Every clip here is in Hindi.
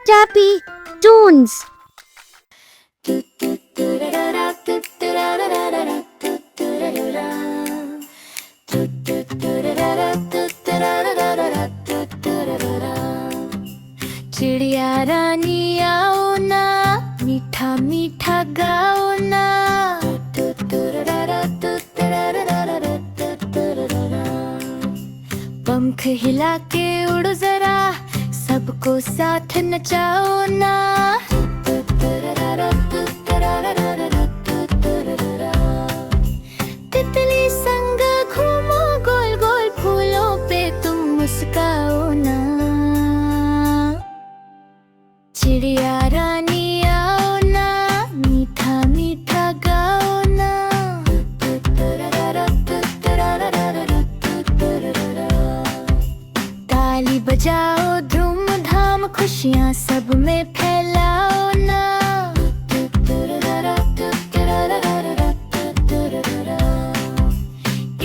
Tappy Tunes. चिड़िया रानी आओ ना, मीठा मीठा गाओ ना। पंख हिला के उड़ो जरा, सबको साथ नचाओ ना। तितली संग घूमो गोल गोल, फूलों पे तुम मुस्काओ ना। चिड़िया रानी आओ ना, मीठा मीठा गाओ ना। ताली बजाओ धूम धाम, खुशियाँ सब में फैलाओ ना।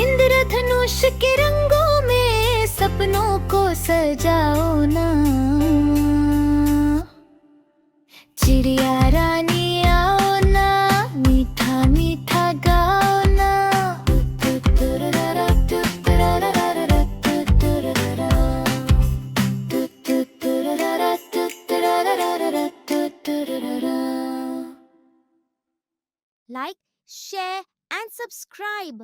इंद्रधनुष के रंगों में सपनों को सजाओ ना। चिड़िया रानी आओ ना, मीठा मीठा गाओ ना। Like, share, and subscribe.